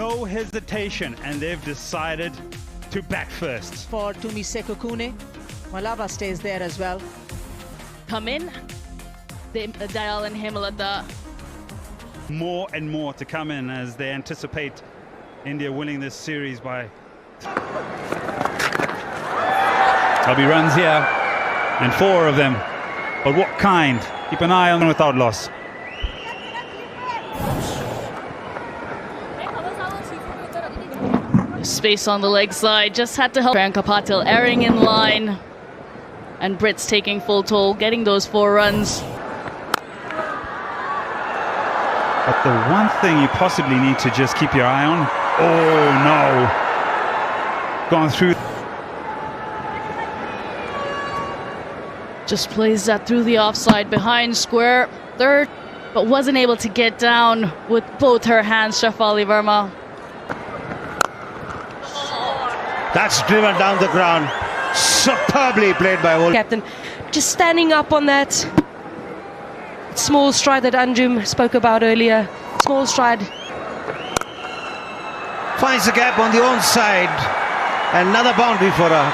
no hesitation, and they've decided to bat first. For Tumiseko Kune, Malava stays there as well. Come in, Dayal and Hingligts. More and more to come in as they anticipate India winning this series by... There'll be runs here, and 4 of them. But what kind? Keep an eye on them without loss. Space on the leg side, just had to help. Priyanka Patil erring in line. And Brits taking full toll, getting those 4 runs. But the one thing you possibly need to just keep your eye on... Oh, no. Gone through. Just plays that through the offside, behind square, third, but wasn't able to get down with both her hands, Shafali Verma. That's driven down the ground. Superbly played by Wolf. Captain, just standing up on that small stride that Anjum spoke about earlier. Small stride. Finds the gap on the onside. Another boundary for her.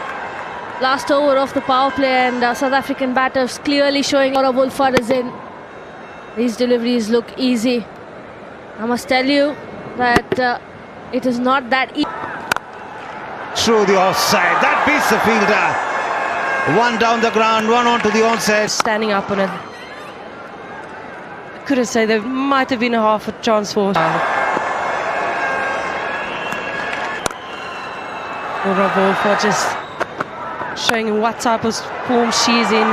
Last over of the power play, and South African batters clearly showing Laura Wolford is in. These deliveries look easy. I must tell you that it is not that easy. Through the offside. That beats the fielder. 1 down the ground, 1 onto the onside. Standing up on it. I couldn't say there might have been a half a chance for Laura Wolford, just showing what type of form she's in.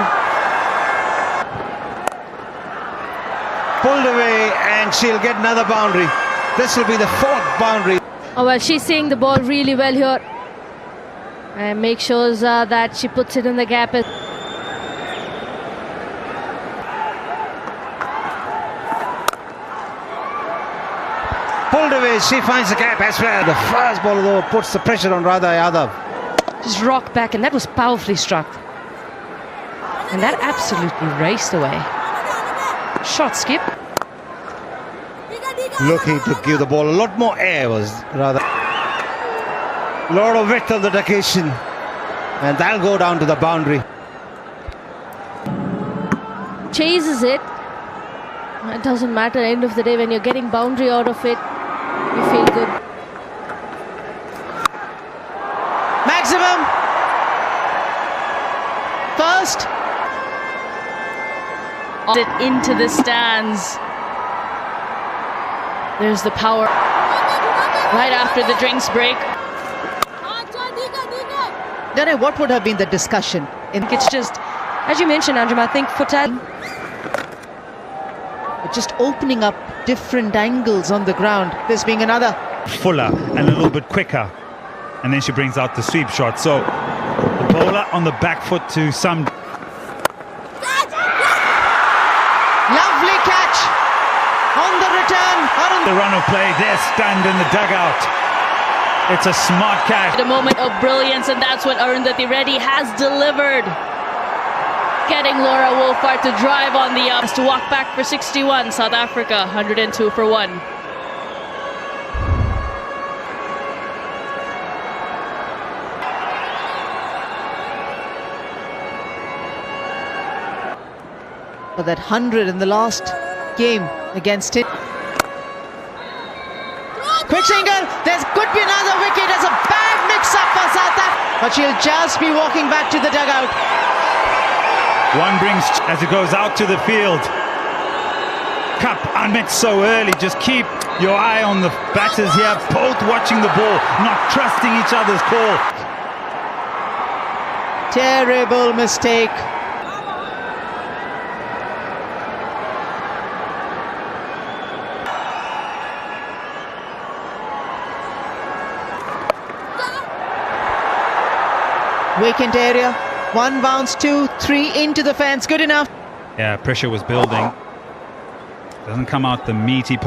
Pulled away, and she'll get another boundary. This will be the 4th boundary. Oh, well, she's seeing the ball really well here. And make sure that she puts it in the gap. Pulled away, she finds the gap as well. The first ball though puts the pressure on Radha Yadav. Just rocked back, and that was powerfully struck. And that absolutely raced away. Shot skip. Looking to give the ball a lot more air, was rather. A lot of width on the occasion, and that'll go down to the boundary. Chases it. It doesn't matter, end of the day, when you're getting boundary out of it, you feel good. Maximum. First. It into the stands. There's the power. Right after the drinks break. Don't know what would have been the discussion. It's just, as you mentioned, Anjum, I think for just opening up different angles on the ground. This being another Fuller and a little bit quicker. And then she brings out the sweep shot. So the bowler on the back foot to some... lovely catch on the return. The run of play, they're stunned in the dugout. It's a smart catch. A moment of brilliance, and that's what Arundhati Reddy has delivered. Getting Laura Wolford to drive on the ups to walk back for 61. South Africa 102 for 1. For that 100 in the last game against it. Quick single, there could be another wicket. There's a bad mix-up for South Africa, but she'll just be walking back to the dugout. One brings as it goes out to the field. Cup unmixed so early. Just keep your eye on the batters here, both watching the ball, not trusting each other's call. Terrible mistake. Vacant area. 1 bounce, 2, 3 into the fence. Good enough. Yeah, pressure was building. Doesn't come out the meaty,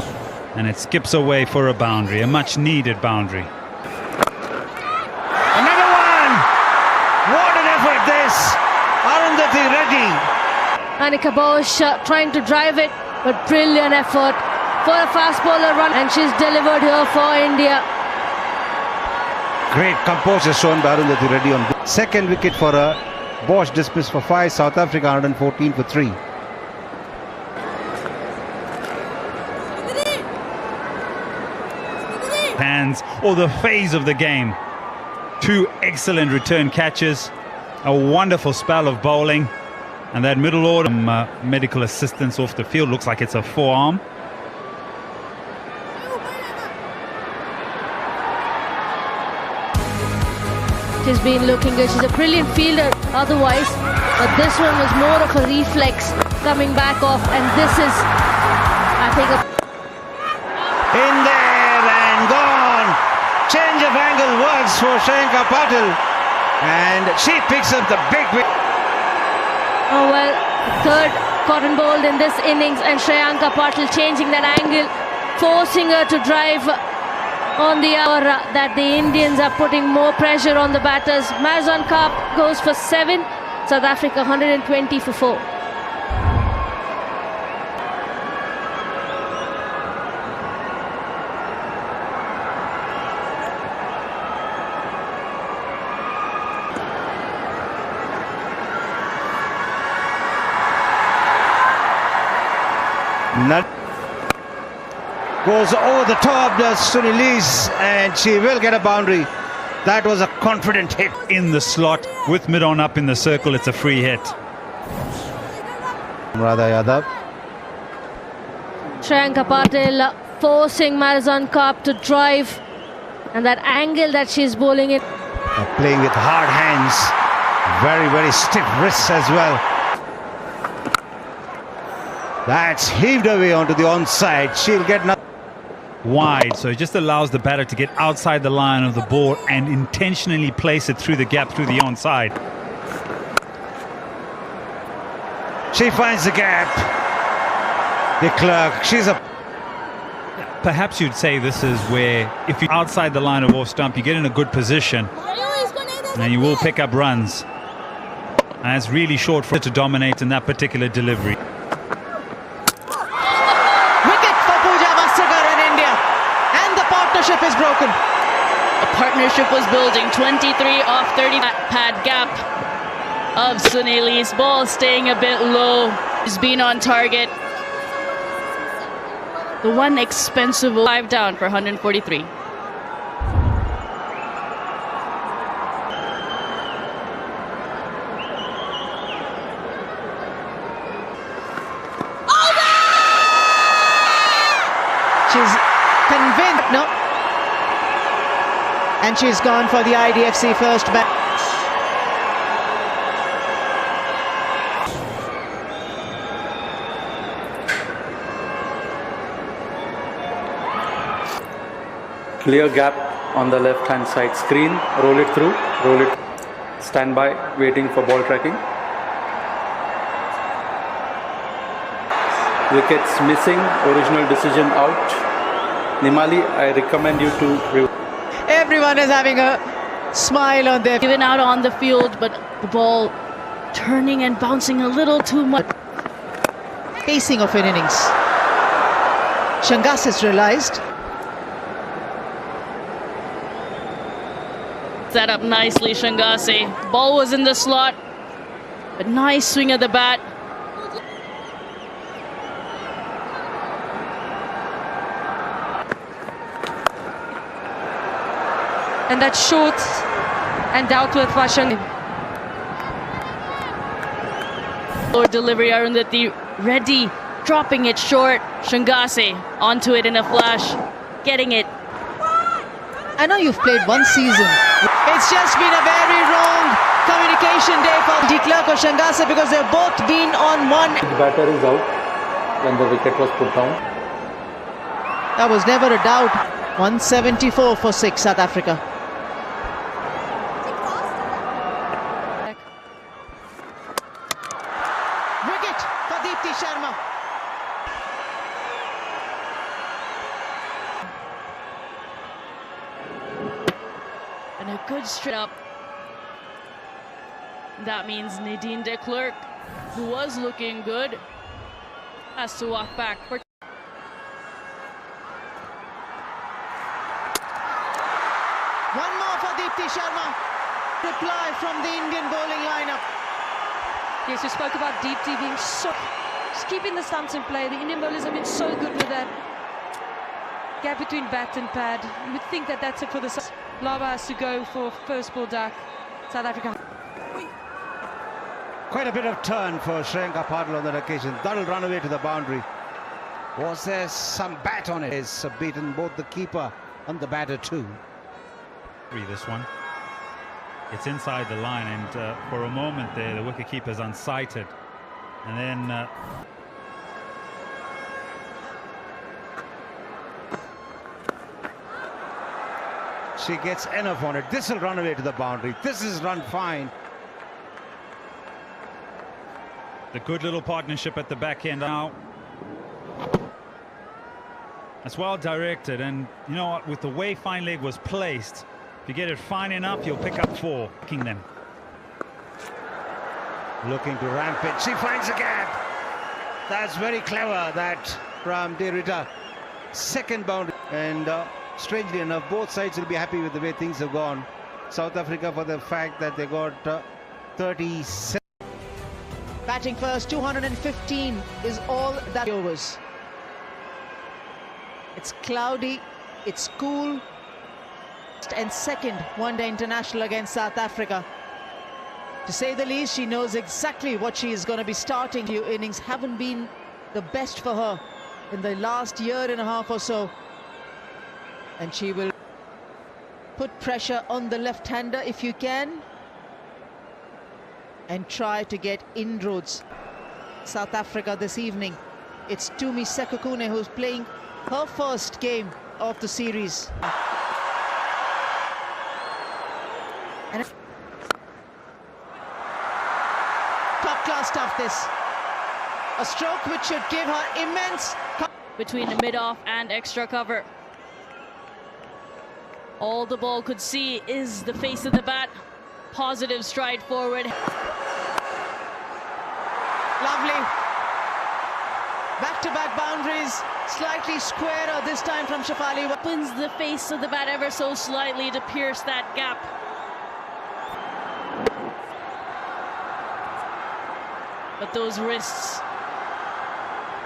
and it skips away for a boundary, a much needed boundary. Another one! What an effort this! Arundhati Reddy. Anika Bosch trying to drive it, but brilliant effort. for a fast bowler run, and she's delivered here for India. Great composure shown by Arundhati Reddy on the second wicket for a Bosch dismissed for 5, South Africa 114 for 3. Hands or the phase of the game. 2 excellent return catches, a wonderful spell of bowling, and that middle order medical assistance off the field. Looks like it's a forearm. She's been looking good. She's a brilliant fielder otherwise, but this one was more of a reflex coming back off, and this is, I think, In there and gone. Change of angle works for Shriyanka Patil, and she picks up the big wicket. oh well, third cotton bowled in this innings, and Shriyanka Patil changing that angle, forcing her to drive on the hour that the Indians are putting more pressure on the batters. Marizon Kaap goes for 7, South Africa 120 for 4. Goes over the top, does Sunilese, and she will get a boundary. That was a confident hit. In the slot with mid-on up in the circle, it's a free hit. Radha Yadav. Shriyanka Patil forcing Marizon Kaap to drive, and that angle that she's bowling it. Playing with hard hands, very stiff wrists as well. That's heaved away onto the onside. She'll get nothing. Wide, so it just allows the batter to get outside the line of the ball and intentionally place it through the gap, through the onside. She finds the gap. De Klerk, she's a... Perhaps you'd say this is where, if you're outside the line of off stump, you get in a good position and you will pick up runs. And it's really short for her to dominate in that particular delivery. Partnership is broken. A partnership was building. 23 off 30. Pad gap of Sunili's ball staying a bit low. He's been on target. The one expensive 5 down for 143. She's convinced. No. And she's gone for the IDFC first bat. Clear gap on the left hand side screen. Roll it through. Roll it. Stand by, waiting for ball tracking. Wickets missing. Original decision out. Nimali, I recommend you to... Everyone is having a smile on their... Given out on the field, but the ball turning and bouncing a little too much. Pacing of an innings. Shangas has realised. Set up nicely, Shangase. Ball was in the slot. A nice swing of the bat. And that short and outward fashion. Lower delivery, Arundhati Reddy dropping it short. Shangase onto it in a flash, getting it. I know you've played one season. It's just been a very wrong communication day for De Klerk or Shangase because they've both been on one. The batter is out when the wicket was put down. That was never a doubt. 174 for 6, South Africa. Wicket for Deepti Sharma. And a good straight up. That means Nadine de Klerk, who was looking good, has to walk back. One more for Deepti Sharma. Reply from the Indian bowling lineup. Yes, we spoke about Deepti being so... Just keeping the stumps in play. The Indian bowlers have been so good with that gap between bat and pad. You would think that that's it for the... Lava has to go for first ball duck. South Africa. Quite a bit of turn for Sri Lanka Patil on that occasion. That'll run away to the boundary. Was there some bat on it? It's beaten both the keeper and the batter too. This one. It's inside the line, and for a moment there, the wicketkeeper's unsighted. And then... she gets enough on it. This will run away to the boundary. This is run fine. The good little partnership at the back end now. That's well directed, and you know what, with the way fine leg was placed, if you get it fine enough, you'll pick up 4, kicking them. Looking to ramp it. She finds a gap. That's very clever, that from De Rita. Second boundary. And strangely enough, both sides will be happy with the way things have gone. South Africa for the fact that they got 37. Batting first, 215 is all that overs. It's cloudy, it's cool. And second one-day international against South Africa. To say the least, she knows exactly what she is going to be starting. Few innings haven't been the best for her in the last year and a half or so. And she will put pressure on the left-hander if you can, and try to get inroads. South Africa this evening, it's Tumi Sekokune who's playing her first game of the series. And top class stuff this. A stroke which should give her immense... Between the mid-off and extra cover. All the ball could see is the face of the bat. Positive stride forward. Lovely. Back-to-back boundaries, slightly squarer this time from Shafali. Opens the face of the bat ever so slightly to pierce that gap. But those wrists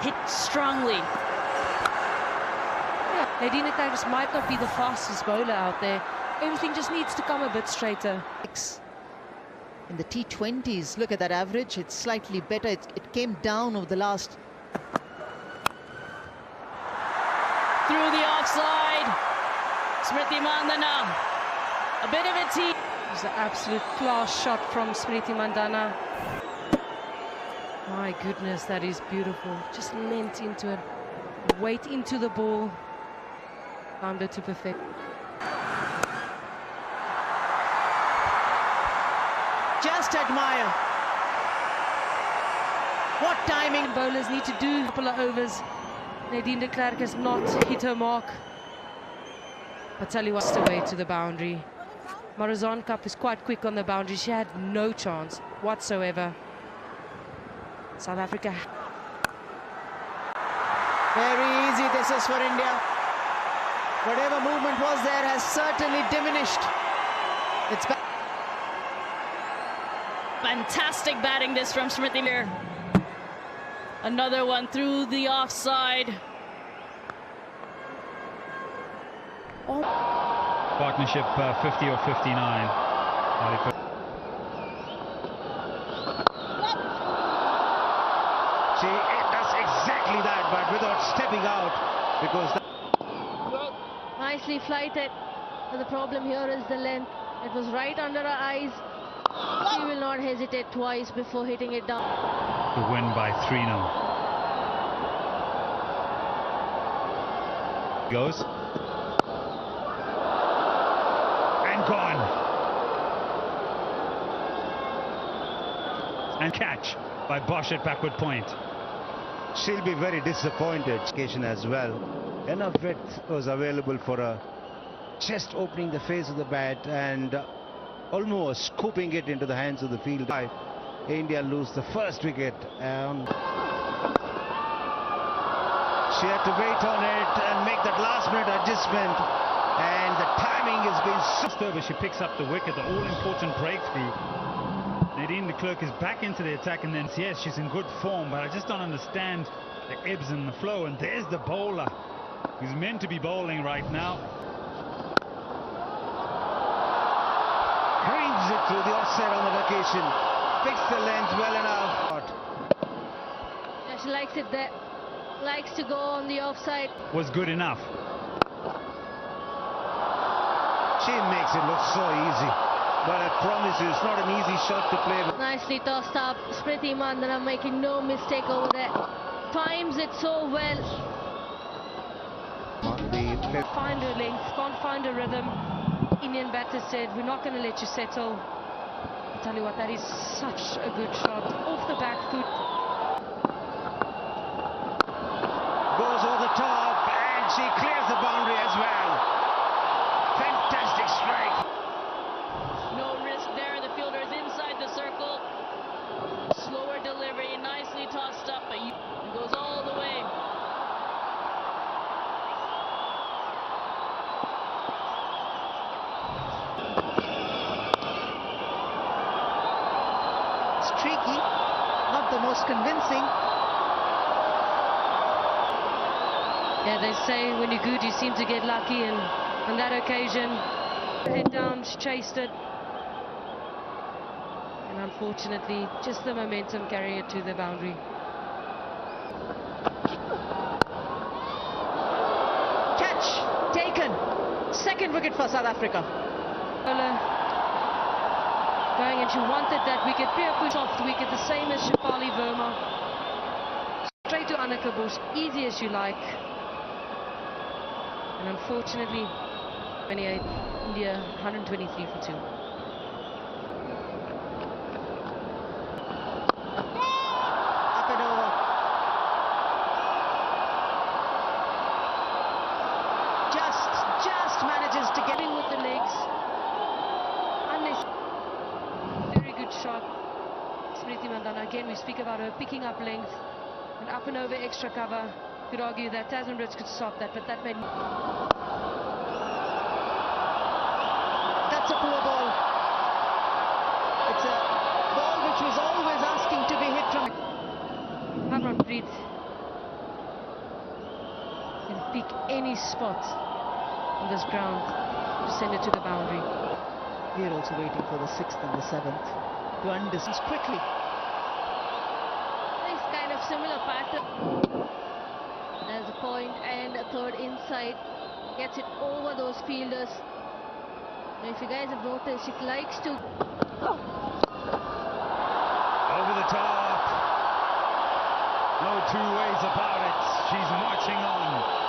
hit strongly. Yeah, Nadine Attackers might not be the fastest bowler out there. Everything just needs to come a bit straighter. In the T20s, look at that average, it's slightly better. It came down over the last... Through the offside, Smriti Mandana, a bit of a tee. It's an absolute class shot from Smriti Mandana. My goodness, that is beautiful. Just leant into it, weight into the ball, found it to perfect. Just admire what timing. Bowlers need to do a couple of overs. Nadine de Klerk has not hit her mark. I'll tell you what's away to the boundary. Marizon Cup is quite quick on the boundary. She had no chance whatsoever. South Africa. Very easy this is for India. Whatever movement was there has certainly diminished. It's back. Fantastic batting this from Smriti here. Another one through the offside. Partnership 50 or 59. She does exactly that, but without stepping out, because... Nicely flighted. But the problem here is the length. It was right under her eyes. She will not hesitate twice before hitting it down. To win by 3-0. Goes. And gone. And catch by Bosch at backward point. She'll be very disappointed. Occasion as well. Enough width was available for her. Just opening the face of the bat and almost scooping it into the hands of the field. India lose the first wicket. She had to wait on it and make that last minute adjustment, and the timing has been Just over, she picks up the wicket, the all-important breakthrough. Nadine de Klerk is back into the attack, and then yes, she's in good form, but I just don't understand the ebbs and the flow. And there's the bowler who's meant to be bowling right now. Reads it through the offside on the vacation. Picks the length well enough. Yeah, she likes it there. Likes to go on the offside. Was good enough. She makes it look so easy. But I promise you, it's not an easy shot to play with. Nicely tossed up. Smriti Mandana making no mistake over there. Times it so well. Can't find her length, can't find her rhythm. Indian batter said, we're not going to let you settle. I tell you what, that is such a good shot. Off the back foot. Goes over the top and she clears the boundary as well. Fantastic strike. No risk there. The fielder is inside the circle. Slower delivery, nicely tossed up, but it goes all the way. Streaky, not the most convincing. Yeah, they say when you're good, you seem to get lucky, and on that occasion, head down, she chased it. And unfortunately, just the momentum carrying it to the boundary. Catch taken. Second wicket for South Africa. Going, and she wanted that wicket, pure soft wicket, the same as Shefali Verma. Straight to Annika Bush, easy as you like. And unfortunately, 28, India 123 for 2. Up and over. Just manages to get In with the legs. Very good shot. Smriti Mandana, again, we speak about her picking up length and up and over extra cover. Could argue that Tasman Brits could stop that, but that made... That's a poor ball. It's a ball which was always asking to be hit from. Harmanpreet can pick any spot on this ground to send it to the boundary. We're also waiting for the 6th and the 7th to undistance quickly. This kind of similar pattern. There's a point and a third inside. Gets it over those fielders. Now, if you guys have noticed, it likes to... Over the top. No two ways about it. She's marching on.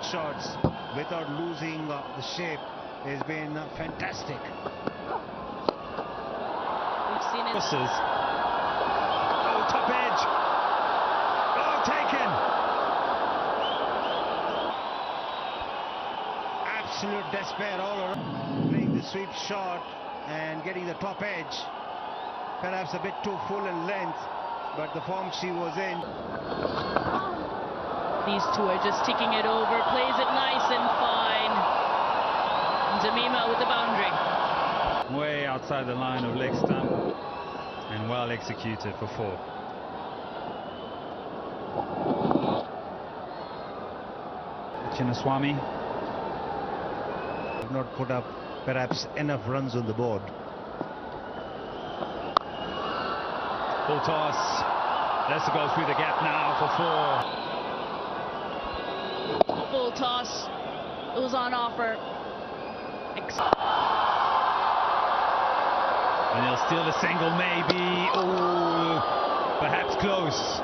Shots without losing the shape has been fantastic. We've seen it. Oh, top edge. Oh, taken. Absolute despair all around. Playing the sweep shot and getting the top edge. Perhaps a bit too full in length, but the form she was in. These two are just ticking it over, plays it nice and fine. Jamima with the boundary. Way outside the line of leg stump and well executed for 4. Chinnaswamy Did not put up perhaps enough runs on the board. full toss. Let's go through the gap now for 4. Full toss. It was on offer. And he'll steal a single, maybe. Oh, perhaps close.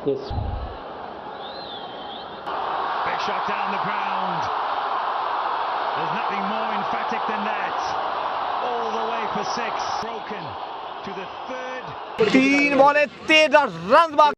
Yes. Big shot down the ground. There's nothing more emphatic than that. All the way for 6. Broken to the 3rd. 3 बॉलें 13 run